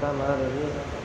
está madre mía.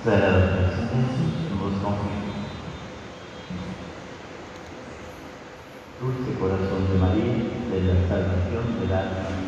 Vers la resurrección de Jesús, en vos confío. Dulce corazón de María, de la salvación del alma mía.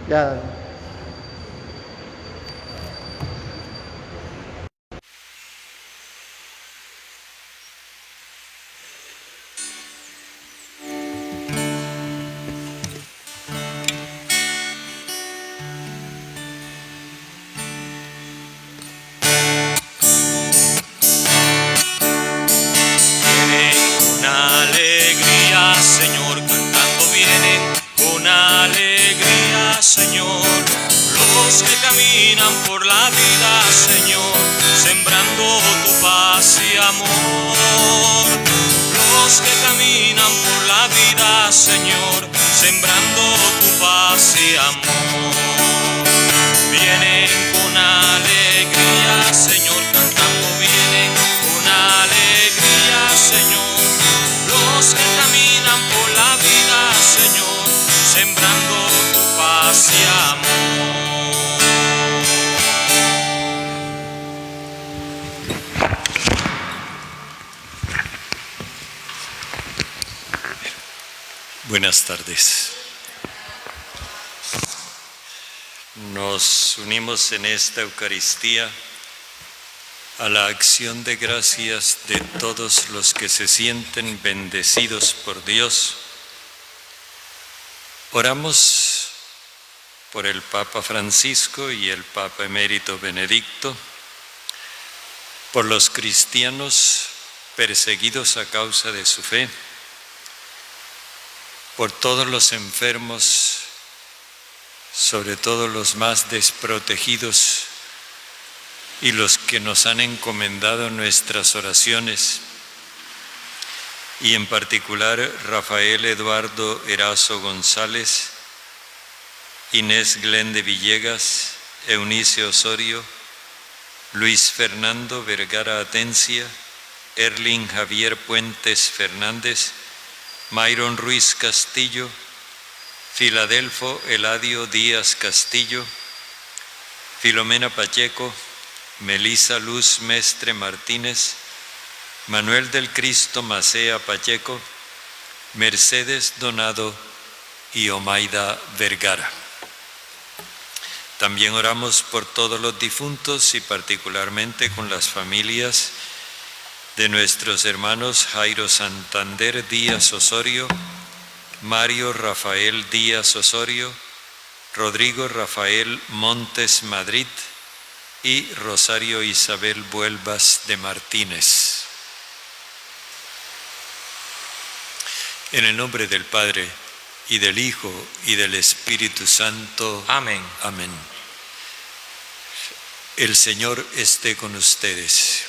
Ya. Señor, cantando vienen con alegría, Señor, los que caminan por la vida, Señor, sembrando tu paz y amor. Los que caminan por la vida, Señor, sembrando tu paz y amor. Vienen con alegría, Señor, cantando vienen con alegría, Señor. Los que caminan por la vida, Señor, sembrando tu paz y amor. Buenas tardes. Nos unimos en esta Eucaristía a la acción de gracias de todos los que se sienten bendecidos por Dios. Oramos por el Papa Francisco y el Papa Emérito Benedicto, por los cristianos perseguidos a causa de su fe, por todos los enfermos, sobre todo los más desprotegidos, y los que nos han encomendado nuestras oraciones, y en particular Rafael Eduardo Erazo González, Inés Glende Villegas, Eunice Osorio, Luis Fernando Vergara Atencia, Erling Javier Puentes Fernández, Myron Ruiz Castillo, Filadelfo Eladio Díaz Castillo, Filomena Pacheco, Melisa Luz Mestre Martínez, Manuel del Cristo Macea Pacheco, Mercedes Donado y Omaida Vergara. También oramos por todos los difuntos y particularmente con las familias de nuestros hermanos Jairo Santander Díaz Osorio, Mario Rafael Díaz Osorio, Rodrigo Rafael Montes Madrid y Rosario Isabel Vuelvas de Martínez. En el nombre del Padre, y del Hijo, y del Espíritu Santo. Amén. Amén. El Señor esté con ustedes.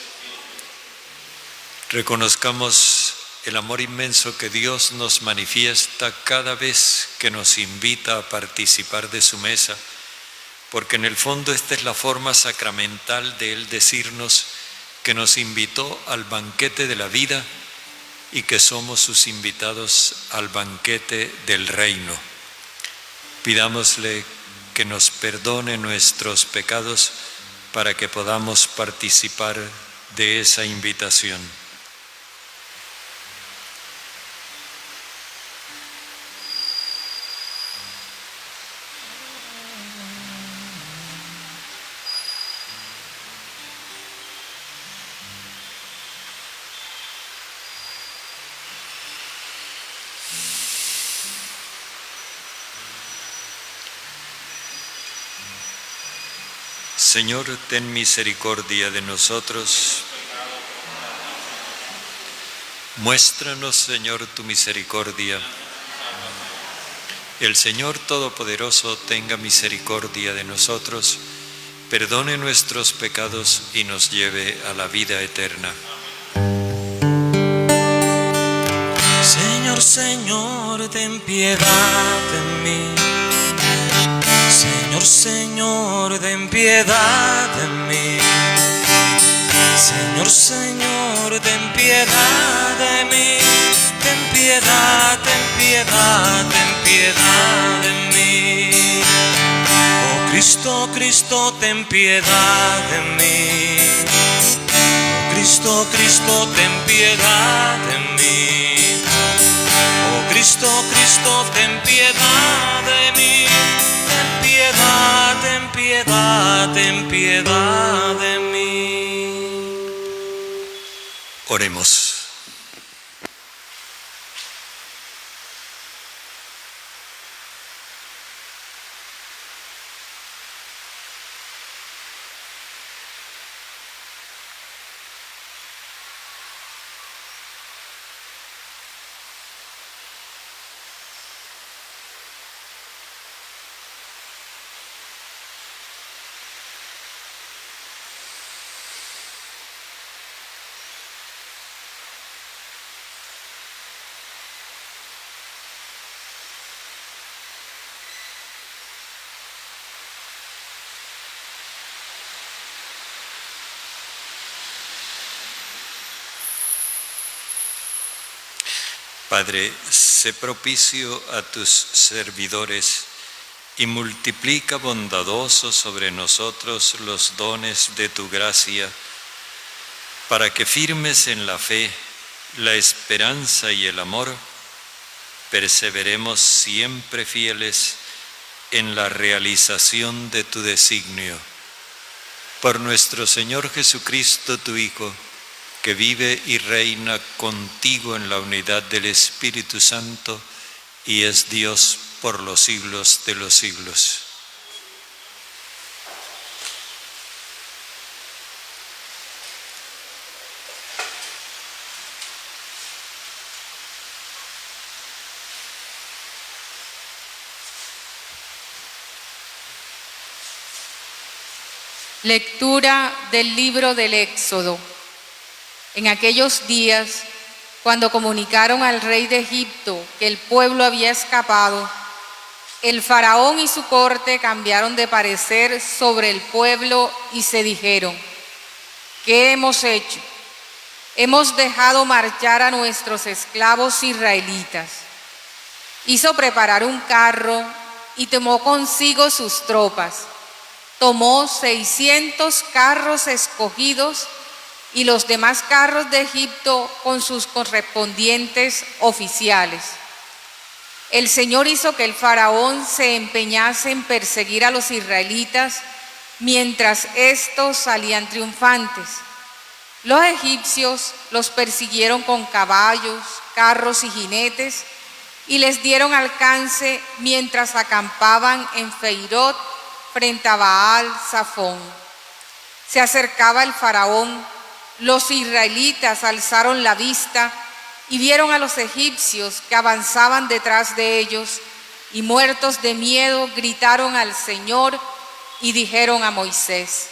Reconozcamos el amor inmenso que Dios nos manifiesta cada vez que nos invita a participar de su mesa, porque en el fondo esta es la forma sacramental de Él decirnos que nos invitó al banquete de la vida y que somos sus invitados al banquete del reino. Pidámosle que nos perdone nuestros pecados para que podamos participar de esa invitación. Señor, ten misericordia de nosotros. Muéstranos, Señor, tu misericordia. El Señor Todopoderoso tenga misericordia de nosotros, perdone nuestros pecados y nos lleve a la vida eterna. Señor, Señor, ten piedad de mí. Señor, Señor, ten piedad de mí. Señor, Señor, ten piedad de mí. Ten piedad, ten piedad, ten piedad de mí. Oh Cristo, Cristo, ten piedad de mí. Oh Cristo, Cristo, ten piedad de mí. Oh Cristo, Cristo, ten piedad de mí. Ten piedad. Oremos. Padre, sé propicio a tus servidores y multiplica bondadoso sobre nosotros los dones de tu gracia, para que firmes en la fe, la esperanza y el amor, perseveremos siempre fieles en la realización de tu designio. Por nuestro Señor Jesucristo, tu Hijo, que vive y reina contigo en la unidad del Espíritu Santo y es Dios por los siglos de los siglos. Lectura del libro del Éxodo. En aquellos días, cuando comunicaron al rey de Egipto que el pueblo había escapado, el faraón y su corte cambiaron de parecer sobre el pueblo y se dijeron: ¿qué hemos hecho? Hemos dejado marchar a nuestros esclavos israelitas. Hizo preparar un carro y tomó consigo sus tropas. Tomó 600 carros escogidos y los demás carros de Egipto con sus correspondientes oficiales. El Señor hizo que el faraón se empeñase en perseguir a los israelitas mientras éstos salían triunfantes. Los egipcios los persiguieron con caballos, carros y jinetes y les dieron alcance mientras acampaban en Feirot frente a Baal-Zafón. Se acercaba el faraón. Los israelitas alzaron la vista y vieron a los egipcios que avanzaban detrás de ellos y muertos de miedo gritaron al Señor y dijeron a Moisés: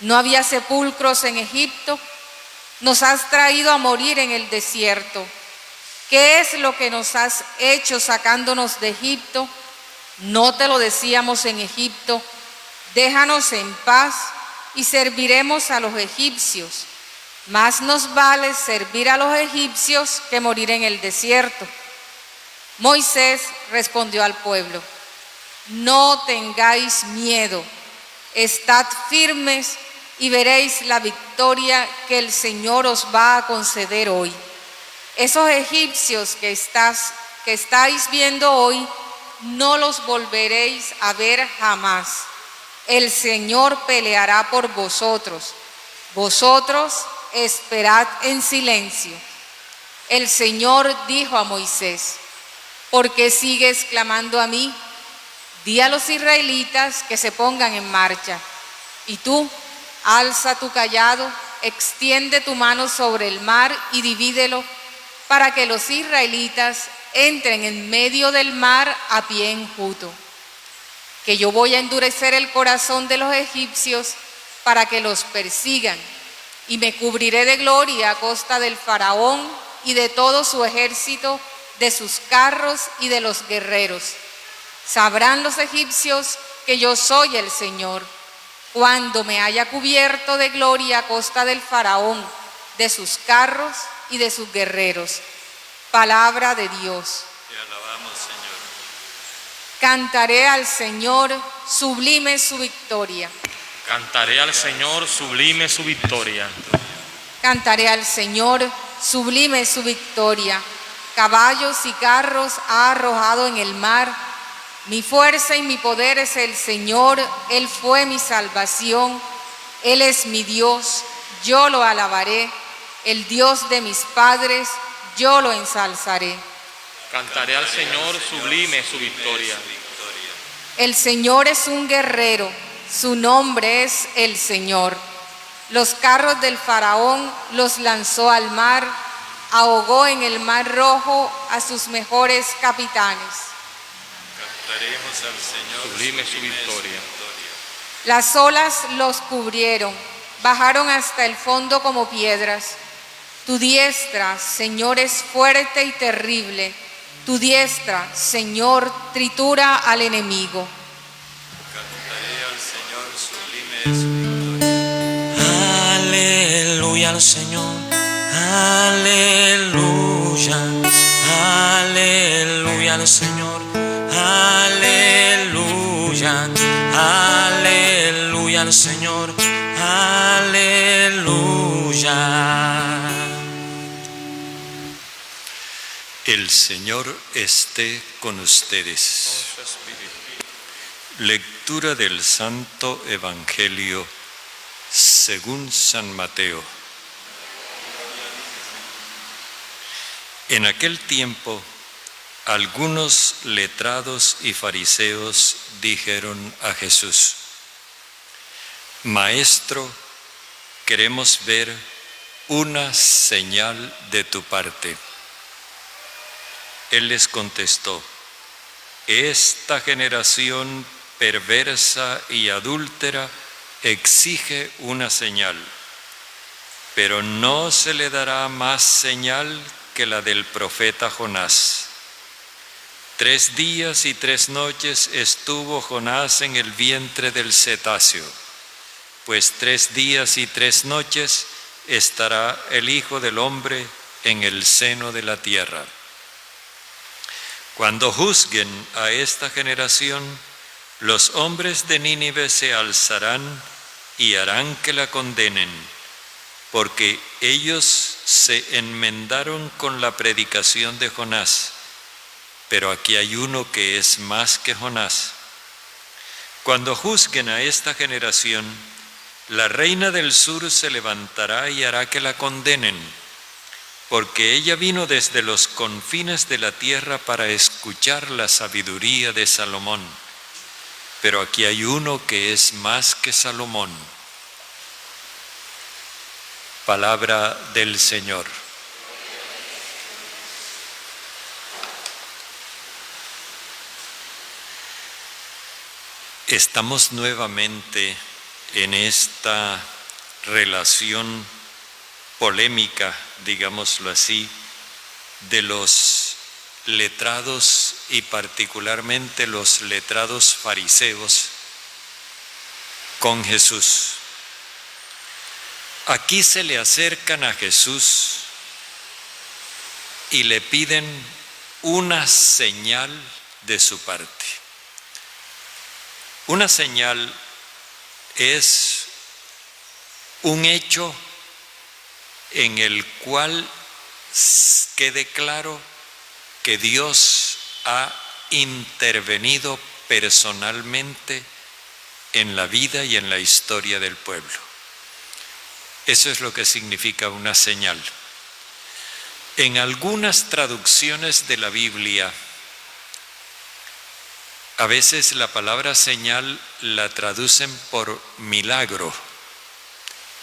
¿no había sepulcros en Egipto? Nos has traído a morir en el desierto. ¿Qué es lo que nos has hecho sacándonos de Egipto? ¿No te lo decíamos en Egipto? Déjanos en paz y serviremos a los egipcios. Más nos vale servir a los egipcios que morir en el desierto. Moisés respondió al pueblo: no tengáis miedo, estad firmes y veréis la victoria que el Señor os va a conceder hoy. Esos egipcios que estáis viendo hoy, no los volveréis a ver jamás. El Señor peleará por vosotros. Vosotros esperad en silencio. El Señor dijo a Moisés: ¿por qué sigues clamando a mí? Di a los israelitas que se pongan en marcha. Y tú, alza tu cayado, extiende tu mano sobre el mar y divídelo, para que los israelitas entren en medio del mar a pie enjuto. Que yo voy a endurecer el corazón de los egipcios para que los persigan, y me cubriré de gloria a costa del faraón y de todo su ejército, de sus carros y de los guerreros. Sabrán los egipcios que yo soy el Señor, cuando me haya cubierto de gloria a costa del faraón, de sus carros y de sus guerreros. Palabra de Dios. Te alabamos, Señor. Cantaré al Señor, sublime su victoria. Cantaré al Señor, sublime su victoria. Cantaré al Señor, sublime su victoria. Caballos y carros ha arrojado en el mar. Mi fuerza y mi poder es el Señor, Él fue mi salvación. Él es mi Dios, yo lo alabaré. el Dios de mis padres, yo lo ensalzaré. Cantaré al Señor sublime su victoria. El Señor es un guerrero, su nombre es el Señor. Los carros del faraón los lanzó al mar, ahogó en el mar rojo a sus mejores capitanes. Cantaremos al Señor Sublime su victoria. Las olas los cubrieron, bajaron hasta el fondo como piedras. Tu diestra, Señor, es fuerte y terrible. Tu diestra, Señor, tritura al enemigo. Cantaré al Señor sublime su victoria. Aleluya al Señor, aleluya, aleluya al Señor, aleluya, aleluya al Señor, aleluya. El Señor esté con ustedes. Lectura del Santo Evangelio según San Mateo. En aquel tiempo, algunos letrados y fariseos dijeron a Jesús: Maestro, queremos ver una señal de tu parte. Él les contestó: esta generación perversa y adúltera exige una señal, pero no se le dará más señal que la del profeta Jonás. 3 días y 3 noches estuvo Jonás en el vientre del cetáceo, pues 3 días y 3 noches estará el Hijo del Hombre en el seno de la tierra. Cuando juzguen a esta generación, los hombres de Nínive se alzarán y harán que la condenen, porque ellos se enmendaron con la predicación de Jonás. Pero aquí hay uno que es más que Jonás. Cuando juzguen a esta generación, la reina del sur se levantará y hará que la condenen, porque ella vino desde los confines de la tierra para escuchar la sabiduría de Salomón. Pero aquí hay uno que es más que Salomón. Palabra del Señor. Estamos nuevamente en esta relación polémica, digámoslo así, de los letrados y particularmente los letrados fariseos con Jesús. Aquí se le acercan a Jesús y le piden una señal de su parte. Una señal es un hecho en el cual quede claro que Dios ha intervenido personalmente en la vida y en la historia del pueblo. Eso es lo que significa una señal. En algunas traducciones de la Biblia, a veces la palabra señal la traducen por milagro,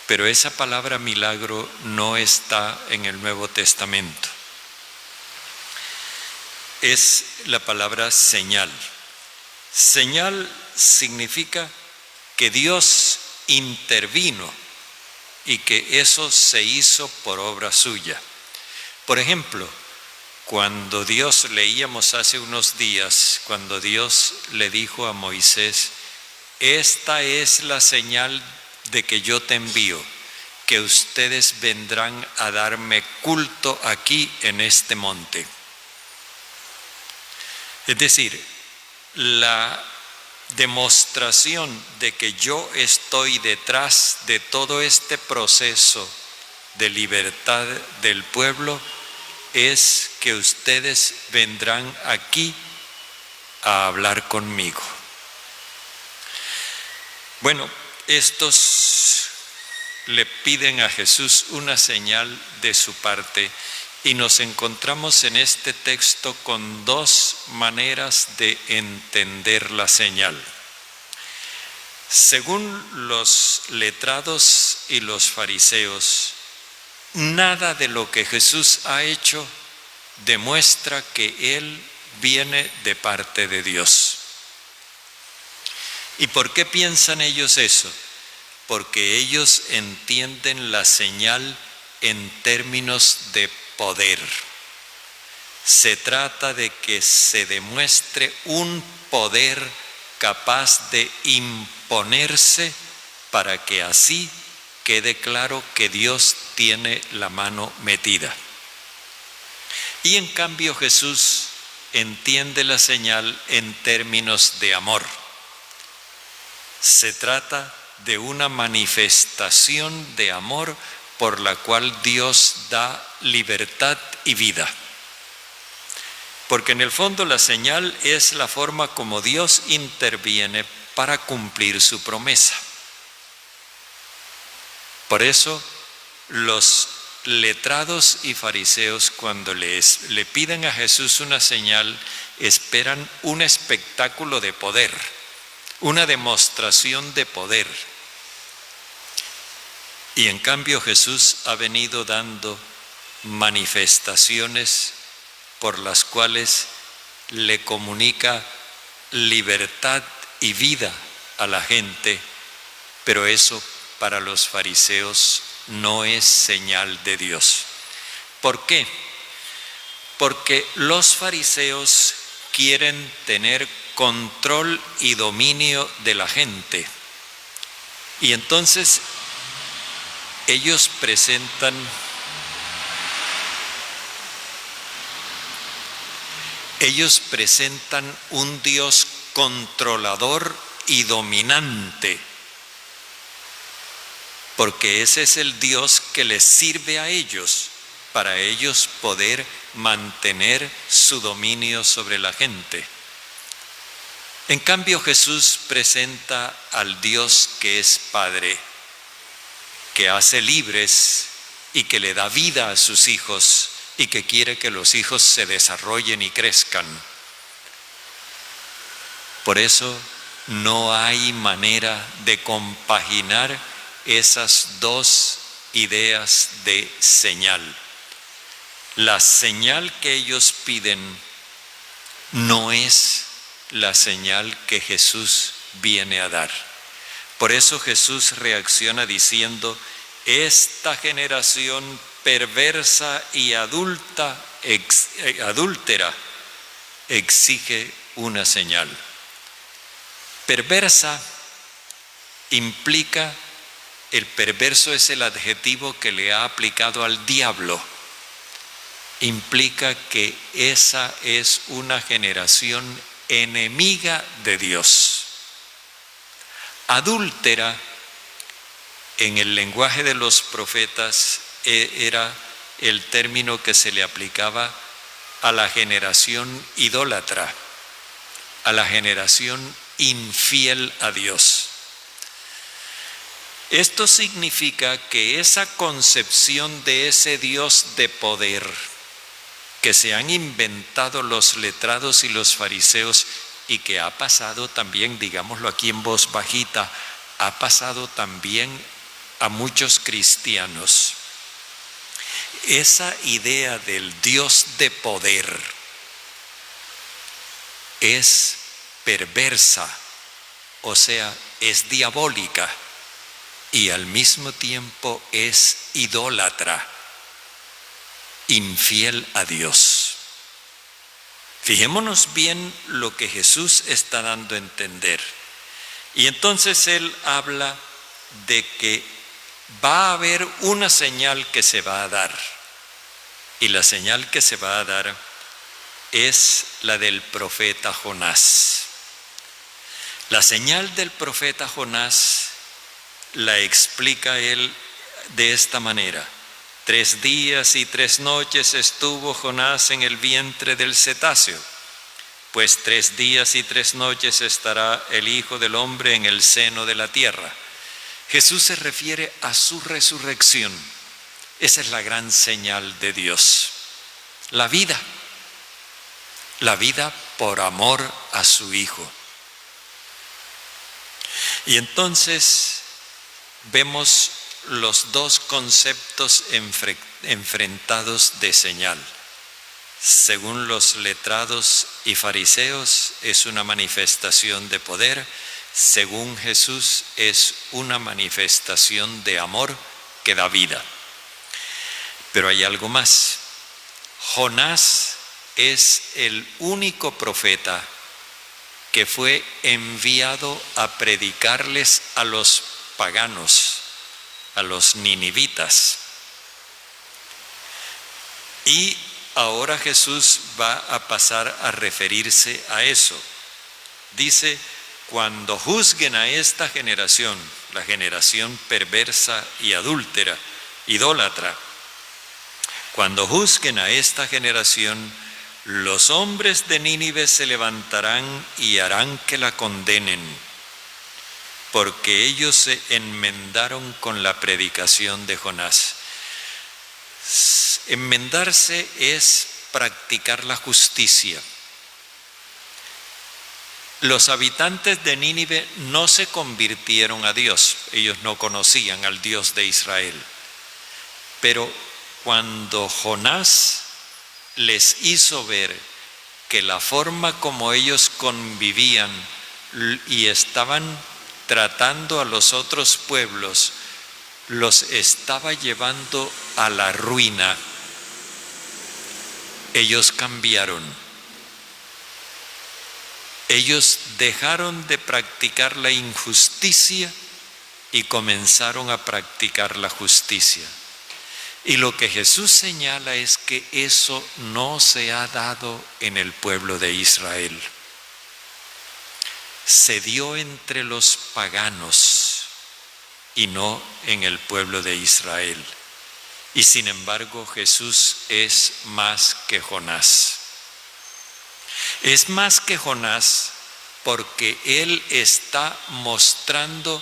pero esa palabra milagro no está en el Nuevo Testamento. Es la palabra señal. Señal significa que Dios intervino y que eso se hizo por obra suya. Por ejemplo, cuando Dios, leíamos hace unos días, cuando Dios le dijo a Moisés: esta es la señal de que yo te envío, que ustedes vendrán a darme culto aquí en este monte. Es decir, la demostración de que yo estoy detrás de todo este proceso de libertad del pueblo es que ustedes vendrán aquí a hablar conmigo. Bueno, estos le piden a Jesús una señal de su parte y nos encontramos en este texto con dos maneras de entender la señal. Según los letrados y los fariseos, nada de lo que Jesús ha hecho demuestra que Él viene de parte de Dios. ¿Y por qué piensan ellos eso? Porque ellos entienden la señal en términos de poder. Se trata de que se demuestre un poder capaz de imponerse para que así quede claro que Dios tiene la mano metida. Y en cambio Jesús entiende la señal en términos de amor. Se trata de una manifestación de amor por la cual Dios da libertad y vida. Porque en el fondo la señal es la forma como Dios interviene para cumplir su promesa. Por eso los letrados y fariseos, cuando le piden a Jesús una señal, esperan un espectáculo de poder, una demostración de poder. Y en cambio Jesús ha venido dando manifestaciones por las cuales le comunica libertad y vida a la gente, pero eso para los fariseos no es señal de Dios. ¿Por qué? Porque los fariseos quieren tener control y dominio de la gente. Y entonces ellos presentan un Dios controlador y dominante, porque ese es el Dios que les sirve a ellos, para ellos poder mantener su dominio sobre la gente. En cambio, Jesús presenta al Dios que es Padre, que hace libres y que le da vida a sus hijos y que quiere que los hijos se desarrollen y crezcan. Por eso no hay manera de compaginar esas dos ideas de señal. La señal que ellos piden no es la señal que Jesús viene a dar. Por eso Jesús reacciona diciendo: esta generación perversa y adúltera exige una señal. Perversa implica, el perverso es el adjetivo que le ha aplicado al diablo. Implica que esa es una generación enemiga de Dios. Adúltera, en el lenguaje de los profetas, era el término que se le aplicaba a la generación idólatra, a la generación infiel a Dios. Esto significa que esa concepción de ese Dios de poder que se han inventado los letrados y los fariseos y que ha pasado también, digámoslo aquí en voz bajita, ha pasado también a muchos cristianos. Esa idea del Dios de poder es perversa, o sea, es diabólica y al mismo tiempo es idólatra, infiel a Dios. Fijémonos bien lo que Jesús está dando a entender. Y entonces Él habla de que va a haber una señal que se va a dar. Y la señal que se va a dar es la del profeta Jonás. La señal del profeta Jonás la explica Él de esta manera: 3 días y 3 noches estuvo Jonás en el vientre del cetáceo, pues 3 días y 3 noches estará el Hijo del Hombre en el seno de la tierra. Jesús se refiere a su resurrección. Esa es la gran señal de Dios. La vida por amor a su Hijo. Y entonces vemos los dos conceptos enfrentados de señal. Según los letrados y fariseos, es una manifestación de poder. Según Jesús, es una manifestación de amor que da vida. Pero hay algo más. Jonás es el único profeta que fue enviado a predicarles a los paganos, a los ninivitas. Y ahora Jesús va a pasar a referirse a eso. Dice, cuando juzguen a esta generación, la generación perversa y adúltera, idólatra, cuando juzguen a esta generación, los hombres de Nínive se levantarán y harán que la condenen, porque ellos se enmendaron con la predicación de Jonás. Enmendarse es practicar la justicia. Los habitantes de Nínive no se convirtieron a Dios, ellos no conocían al Dios de Israel, pero cuando Jonás les hizo ver que la forma como ellos convivían y estaban tratando a los otros pueblos los estaba llevando a la ruina, ellos cambiaron. Ellos dejaron de practicar la injusticia y comenzaron a practicar la justicia. Y lo que Jesús señala es que eso no se ha dado en el pueblo de Israel. Se dio entre los paganos y no en el pueblo de Israel. Y sin embargo, Jesús es más que Jonás. Es más que Jonás porque Él está mostrando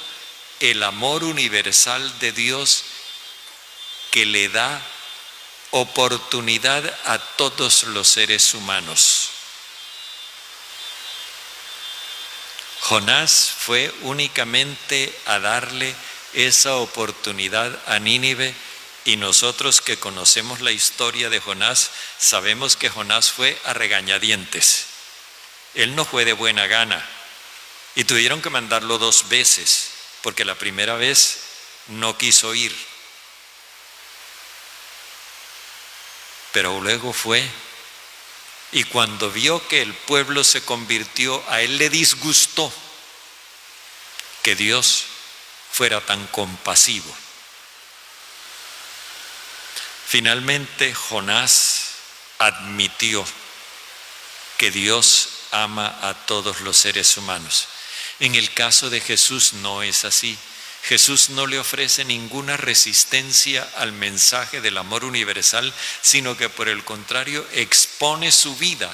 el amor universal de Dios que le da oportunidad a todos los seres humanos. Jonás fue únicamente a darle esa oportunidad a Nínive, y nosotros que conocemos la historia de Jonás, sabemos que Jonás fue a regañadientes. Él no fue de buena gana, y tuvieron que mandarlo 2 veces, porque la primera vez no quiso ir. Pero luego fue, y cuando vio que el pueblo se convirtió, a él le disgustó que Dios fuera tan compasivo. Finalmente, Jonás admitió que Dios ama a todos los seres humanos. En el caso de Jesús no es así. Jesús no le ofrece ninguna resistencia al mensaje del amor universal, sino que por el contrario expone su vida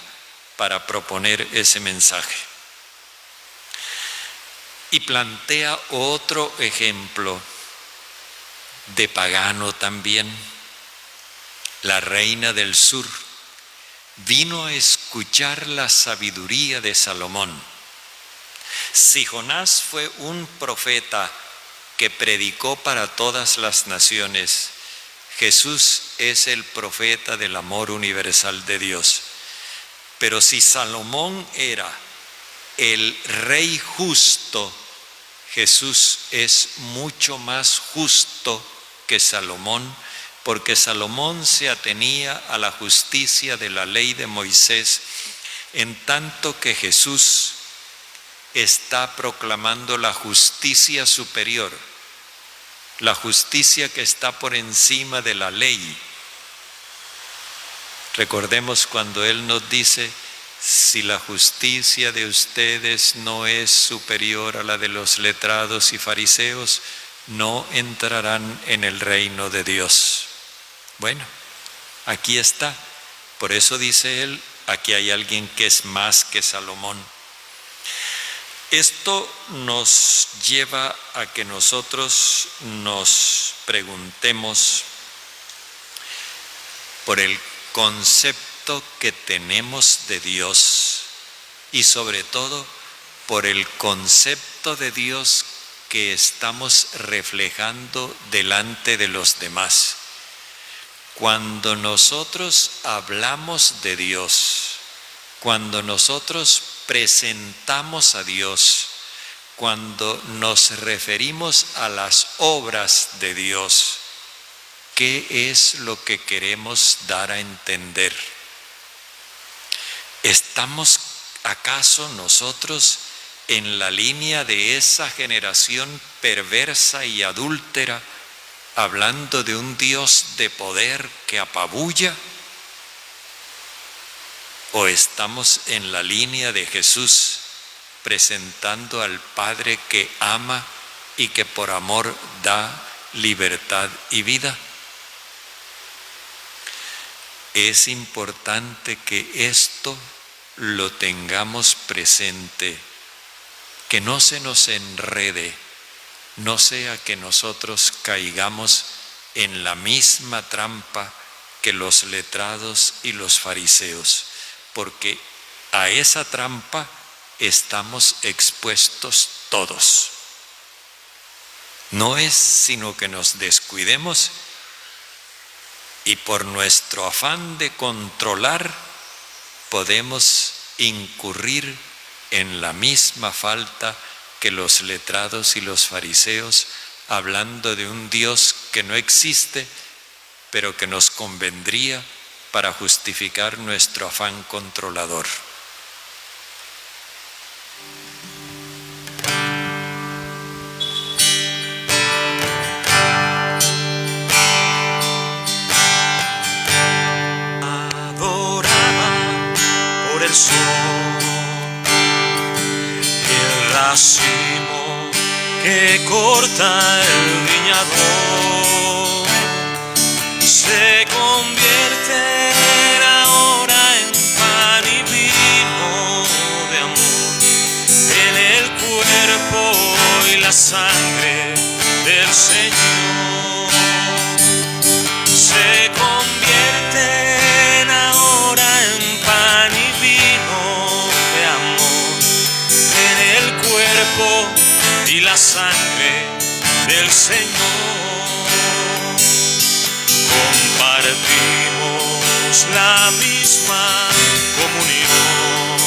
para proponer ese mensaje. Y plantea otro ejemplo de pagano también. La reina del sur vino a escuchar la sabiduría de Salomón. Si Jonás fue un profeta que predicó para todas las naciones, Jesús es el profeta del amor universal de Dios. Pero si Salomón era el rey justo, Jesús es mucho más justo que Salomón, porque Salomón se atenía a la justicia de la ley de Moisés, en tanto que Jesús está proclamando la justicia superior, la justicia que está por encima de la ley. Recordemos cuando Él nos dice: si la justicia de ustedes no es superior a la de los letrados y fariseos, no entrarán en el reino de Dios. Bueno, aquí está. Por eso dice Él, aquí hay alguien que es más que Salomón. Esto nos lleva a que nosotros nos preguntemos por el concepto que tenemos de Dios y sobre todo por el concepto de Dios que estamos reflejando delante de los demás. Cuando nosotros hablamos de Dios, cuando nosotros presentamos a Dios, cuando nos referimos a las obras de Dios, ¿qué es lo que queremos dar a entender? ¿Estamos acaso nosotros en la línea de esa generación perversa y adúltera, hablando de un Dios de poder que apabulla? ¿O estamos en la línea de Jesús, presentando al Padre que ama y que por amor da libertad y vida? Es importante que esto lo tengamos presente, que no se nos enrede, no sea que nosotros caigamos en la misma trampa que los letrados y los fariseos, porque a esa trampa estamos expuestos todos. No es sino que nos descuidemos y por nuestro afán de controlar podemos incurrir en la misma falta que los letrados y los fariseos, hablando de un Dios que no existe, pero que nos convendría para justificar nuestro afán controlador. Adoraba por el sol, el racimo que corta el viñador se convierte ahora en pan y vino de amor, en el cuerpo y la sangre del Señor. Se convierten ahora en pan y vino de amor, en el cuerpo y la sangre del Señor. Compartimos la misma comunión,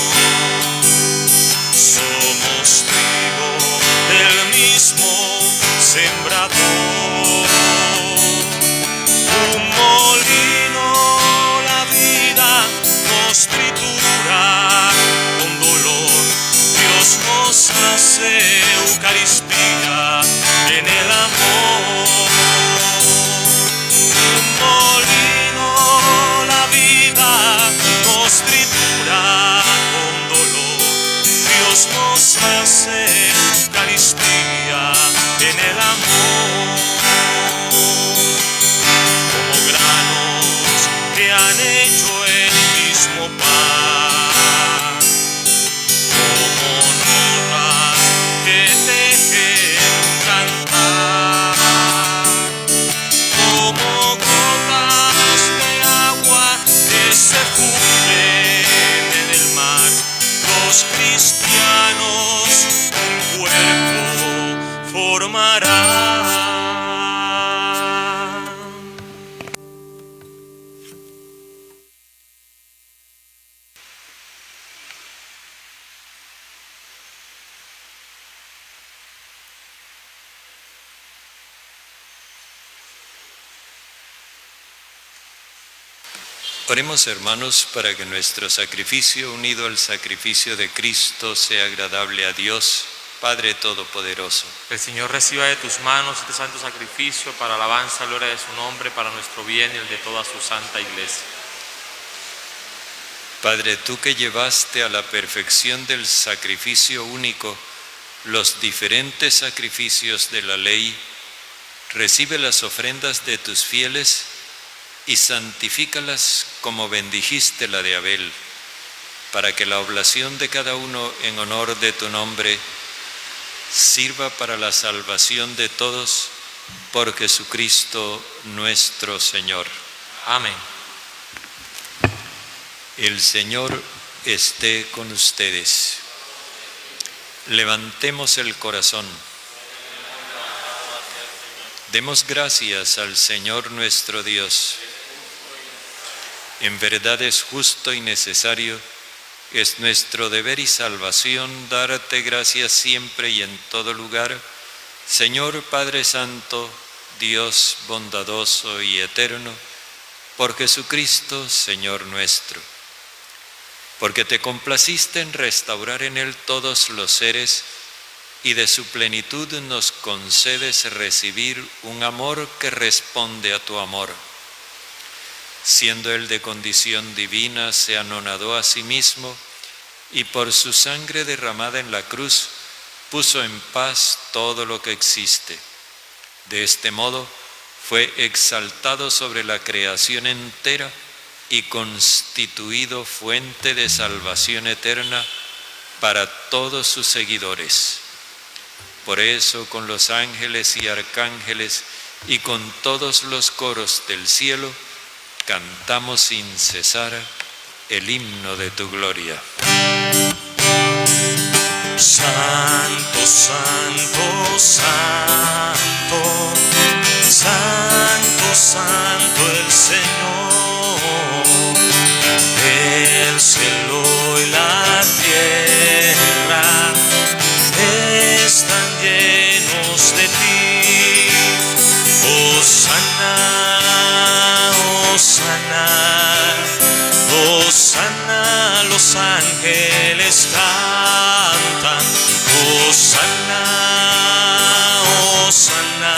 somos trigo del mismo sembrador. Un molino la vida nos tritura con dolor, Dios nos hace Eucaristía en el amor. Un molino la vida nos tritura con dolor, Dios nos hace Eucaristía en el amor. Como granos que han hecho el mismo pan, como notas que tejen un cantar, como gotas de agua que se funden en el mar, los cristianos un cuerpo formarán. Oremos, hermanos, para que nuestro sacrificio unido al sacrificio de Cristo sea agradable a Dios, Padre Todopoderoso. El Señor reciba de tus manos este santo sacrificio para alabanza y gloria de su nombre, para nuestro bien y el de toda su santa iglesia. Padre, tú que llevaste a la perfección del sacrificio único los diferentes sacrificios de la ley, recibe las ofrendas de tus fieles y santifícalas como bendijiste la de Abel, para que la oblación de cada uno en honor de tu nombre sirva para la salvación de todos, por Jesucristo nuestro Señor. Amén. El Señor esté con ustedes. Levantemos el corazón. Demos gracias al Señor nuestro Dios. En verdad es justo y necesario, es nuestro deber y salvación darte gracias siempre y en todo lugar, Señor Padre Santo, Dios bondadoso y eterno, por Jesucristo, Señor nuestro. Porque te complaciste en restaurar en Él todos los seres y de su plenitud nos concedes recibir un amor que responde a tu amor. Siendo Él de condición divina, se anonadó a sí mismo y por su sangre derramada en la cruz puso en paz todo lo que existe. De este modo fue exaltado sobre la creación entera y constituido fuente de salvación eterna para todos sus seguidores. Por eso, con los ángeles y arcángeles y con todos los coros del cielo, cantamos sin cesar el himno de tu gloria. Santo, santo, santo, santo, santo el Señor, el cielo y la tierra están llenos de ti. Hosana, hosana, hosana, los ángeles cantan. Hosana, hosana,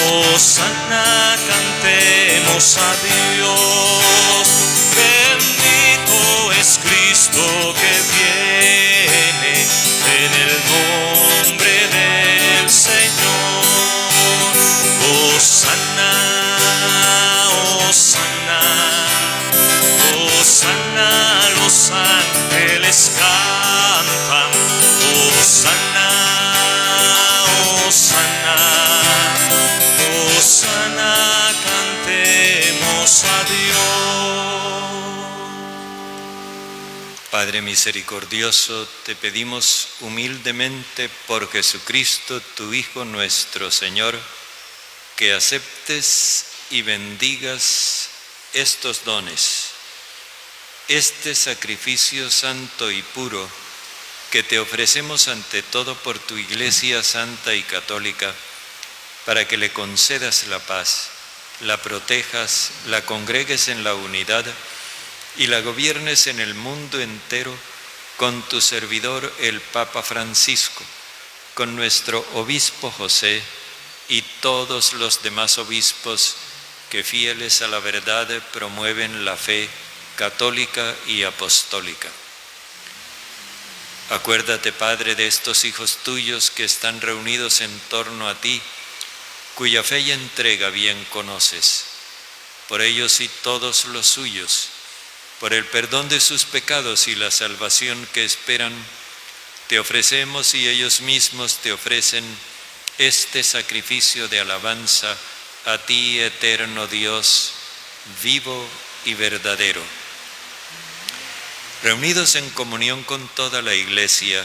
hosana, cantemos a Dios. Bendito es Cristo que viene en el nombre del Señor. Hosana, hosana, hosana, los ángeles cantan. Hosana, hosana, hosana, cantemos a Dios. Padre misericordioso, te pedimos humildemente por Jesucristo, tu Hijo nuestro Señor, que aceptes y bendigas estos dones, este sacrificio santo y puro que te ofrecemos ante todo por tu Iglesia santa y católica, para que le concedas la paz, la protejas, la congregues en la unidad y la gobiernes en el mundo entero con tu servidor el Papa Francisco, con nuestro obispo José y todos los demás obispos que fieles a la verdad promueven la fe católica y apostólica. Acuérdate, Padre, de estos hijos tuyos que están reunidos en torno a ti, cuya fe y entrega bien conoces. Por ellos y todos los suyos, por el perdón de sus pecados y la salvación que esperan, te ofrecemos y ellos mismos te ofrecen este sacrificio de alabanza a ti, eterno Dios, vivo y verdadero. Reunidos en comunión con toda la Iglesia,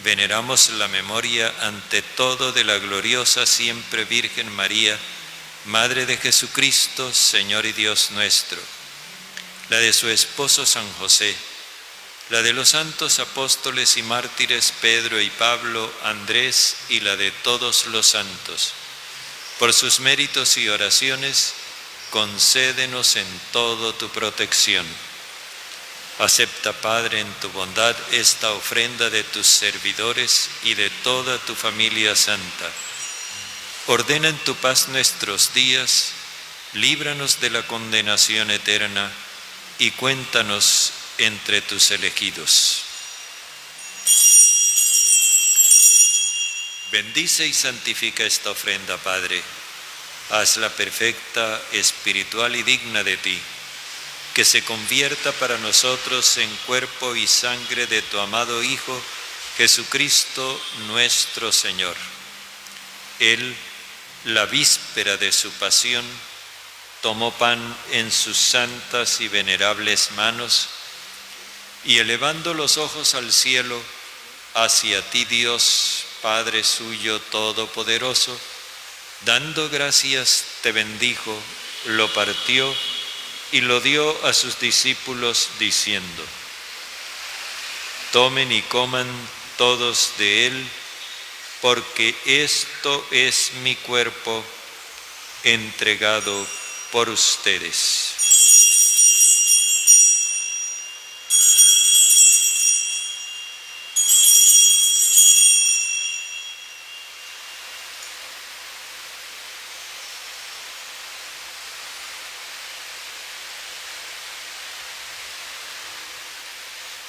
veneramos la memoria ante todo de la gloriosa siempre Virgen María, Madre de Jesucristo, Señor y Dios nuestro, la de su esposo San José, la de los santos apóstoles y mártires Pedro y Pablo, Andrés y la de todos los santos. Por sus méritos y oraciones, concédenos en todo tu protección. Acepta, Padre, en tu bondad esta ofrenda de tus servidores y de toda tu familia santa. Ordena en tu paz nuestros días, líbranos de la condenación eterna y cuéntanos entre tus elegidos. Bendice y santifica esta ofrenda, Padre. Hazla perfecta, espiritual y digna de ti. que se convierta para nosotros en cuerpo y sangre de tu amado Hijo, Jesucristo nuestro Señor. Él, la víspera de su pasión, tomó pan en sus santas y venerables manos, y elevando los ojos al cielo, hacia ti, Dios, Padre suyo todopoderoso, dando gracias te bendijo, lo partió y lo dio a sus discípulos diciendo: tomen y coman todos de él, porque esto es mi cuerpo entregado por ustedes.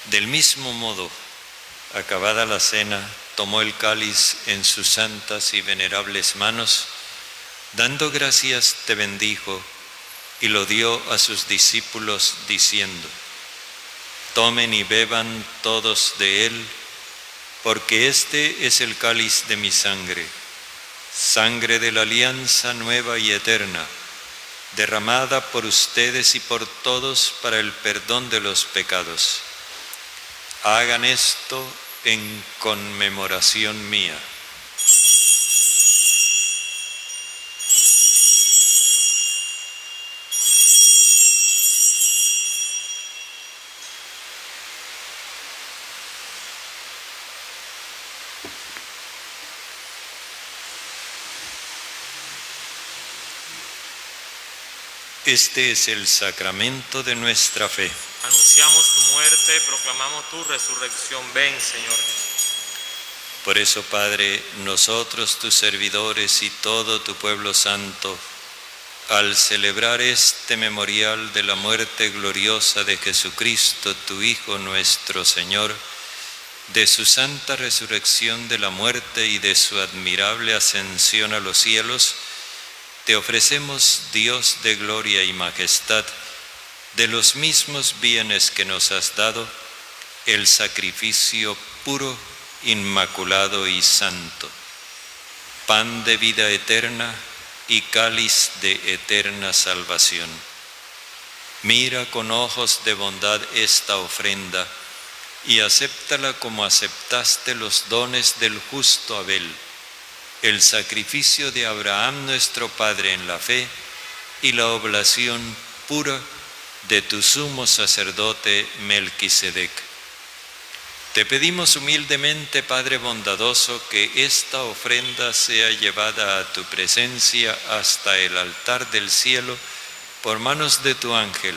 Del mismo modo, acabada la cena, tomó el cáliz en sus santas y venerables manos, dando gracias te bendijo y lo dio a sus discípulos diciendo: tomen y beban todos de él, porque este es el cáliz de mi sangre, sangre de la alianza nueva y eterna, derramada por ustedes y por todos para el perdón de los pecados. Hagan esto en conmemoración mía. Este es el sacramento de nuestra fe. Anunciamos tu muerte, proclamamos tu resurrección. Ven, Señor Jesús. Por eso, Padre, nosotros, tus servidores y todo tu pueblo santo, al celebrar este memorial de la muerte gloriosa de Jesucristo, tu Hijo nuestro Señor, de su santa resurrección de la muerte y de su admirable ascensión a los cielos, te ofrecemos, Dios de gloria y majestad, de los mismos bienes que nos has dado, el sacrificio puro, inmaculado y santo, pan de vida eterna y cáliz de eterna salvación. Mira con ojos de bondad esta ofrenda y acéptala como aceptaste los dones del justo Abel, el sacrificio de Abraham nuestro Padre en la fe y la oblación pura de tu sumo sacerdote Melquisedec. Te pedimos humildemente, Padre bondadoso, que esta ofrenda sea llevada a tu presencia hasta el altar del cielo por manos de tu ángel,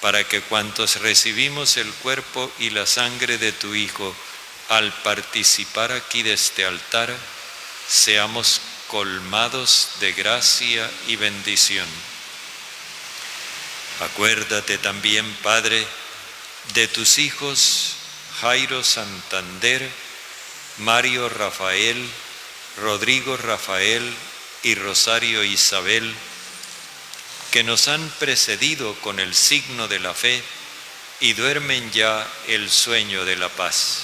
para que cuantos recibimos el cuerpo y la sangre de tu Hijo, al participar aquí de este altar, seamos colmados de gracia y bendición. Acuérdate también, Padre, de tus hijos Jairo Santander, Mario Rafael, Rodrigo Rafael y Rosario Isabel, que nos han precedido con el signo de la fe y duermen ya el sueño de la paz.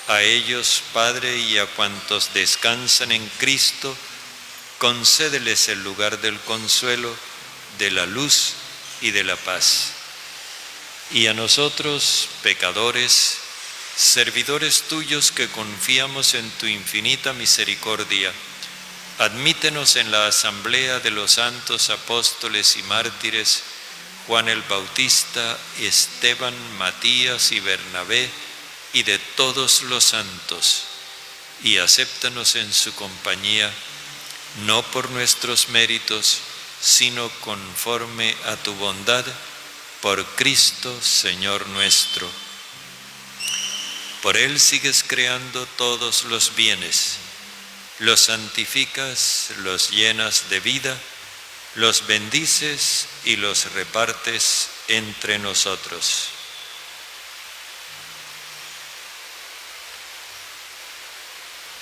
A ellos, Padre, y a cuantos descansan en Cristo, concédeles el lugar del consuelo, de la luz y de la paz. Y a nosotros, pecadores, servidores tuyos que confiamos en tu infinita misericordia, admítenos en la asamblea de los santos apóstoles y mártires, Juan el Bautista, Esteban, Matías y Bernabé, y de todos los santos, y acéptanos en su compañía, no por nuestros méritos, sino conforme a tu bondad, por Cristo, Señor nuestro. Por Él sigues creando todos los bienes, los santificas, los llenas de vida, los bendices y los repartes entre nosotros.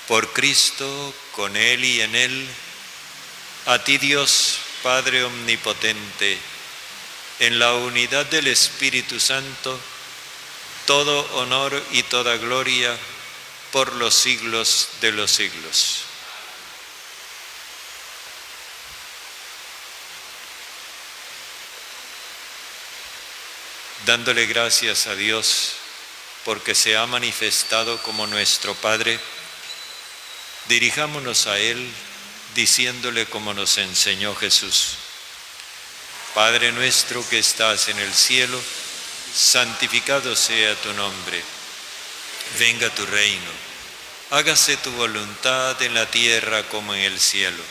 Por Cristo, con Él y en Él, a ti Dios, Padre omnipotente, en la unidad del Espíritu Santo, todo honor y toda gloria por los siglos de los siglos. Dándole gracias a Dios porque se ha manifestado como nuestro Padre, dirijámonos a Él diciéndole como nos enseñó Jesús: Padre nuestro que estás en el cielo, santificado sea tu nombre. Venga tu reino. Hágase tu voluntad en la tierra como en el cielo.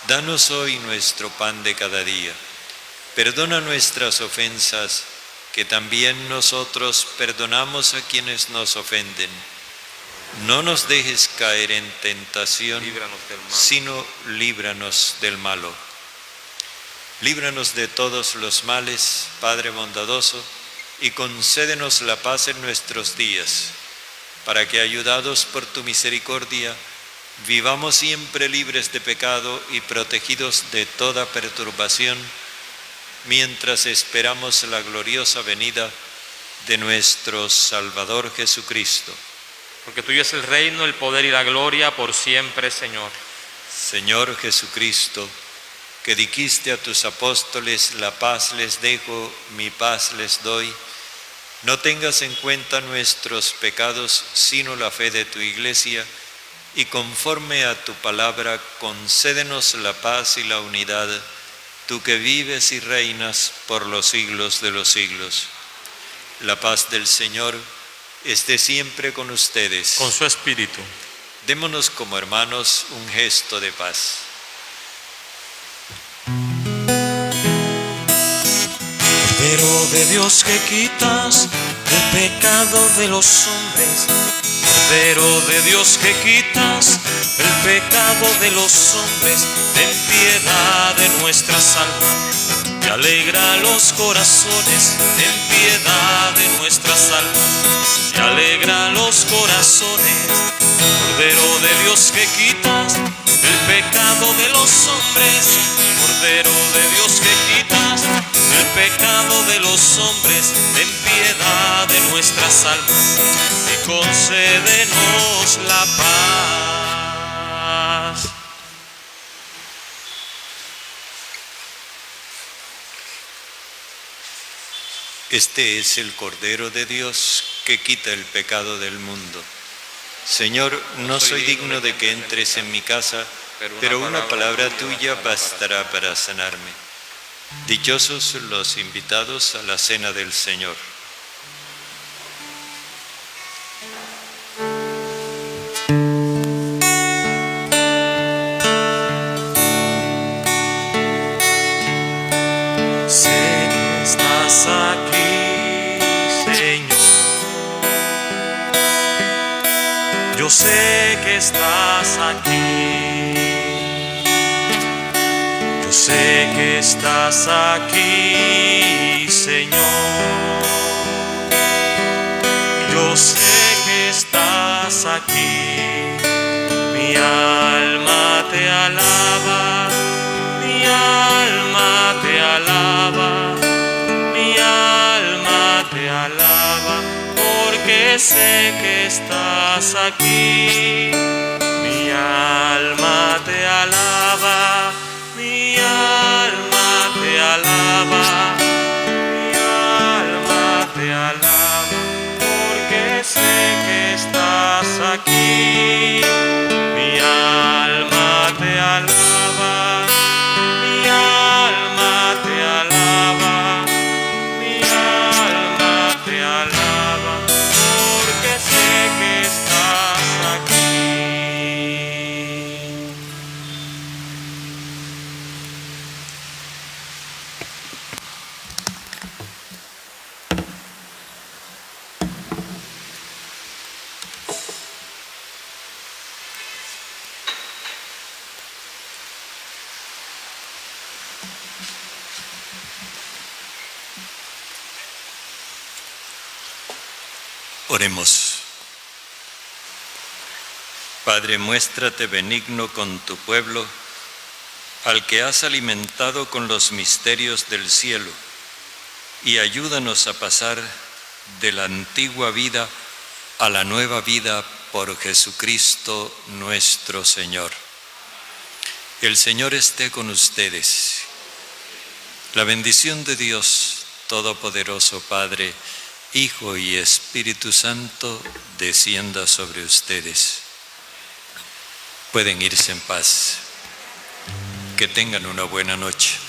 Danos hoy nuestro pan de cada día. Perdona nuestras ofensas, que también nosotros perdonamos a quienes nos ofenden. No nos dejes caer en tentación, sino líbranos del malo. Líbranos de todos los males, Padre bondadoso, y concédenos la paz en nuestros días, para que, ayudados por tu misericordia, vivamos siempre libres de pecado y protegidos de toda perturbación, mientras esperamos la gloriosa venida de nuestro Salvador Jesucristo. Porque tuyo es el reino, el poder y la gloria por siempre, Señor. Señor Jesucristo, que dijiste a tus apóstoles: la paz les dejo, mi paz les doy, no tengas en cuenta nuestros pecados, sino la fe de tu Iglesia, y conforme a tu palabra, concédenos la paz y la unidad, tú que vives y reinas por los siglos de los siglos. La paz del Señor esté siempre con ustedes. Con su espíritu. Démonos como hermanos un gesto de paz. Cordero de Dios que quitas el pecado de los hombres, Cordero de Dios que quitas el pecado de los hombres, ten piedad de nuestras almas, que alegra los corazones, ten piedad de nuestras almas, que alegra los corazones. Cordero de Dios que quitas el pecado de los hombres, Cordero de Dios que quitas el pecado de los hombres, ten piedad de nuestras almas y concédenos la paz. Este es el Cordero de Dios que quita el pecado del mundo. Señor, no soy digno de que entres en mi casa, pero una palabra tuya bastará para sanarme. Dichosos los invitados a la cena del Señor. Sé que estás aquí, Señor. Yo sé que estás aquí. Yo sé que estás aquí, Señor. Yo sé que estás aquí. Mi alma te alaba, mi alma te alaba, mi alma te alaba, porque sé que estás aquí. Mi alma te alaba, mi alma te alaba, mi alma te alaba, porque sé que estás aquí. Mi alma te alaba, mi alma te alaba, mi alma te alaba, porque sé que estás aquí. Oremos. Padre, muéstrate benigno con tu pueblo, al que has alimentado con los misterios del cielo, y ayúdanos a pasar de la antigua vida a la nueva vida por Jesucristo nuestro Señor. El Señor esté con ustedes. La bendición de Dios Todopoderoso, Padre, Hijo y Espíritu Santo, descienda sobre ustedes. Pueden irse en paz. Que tengan una buena noche.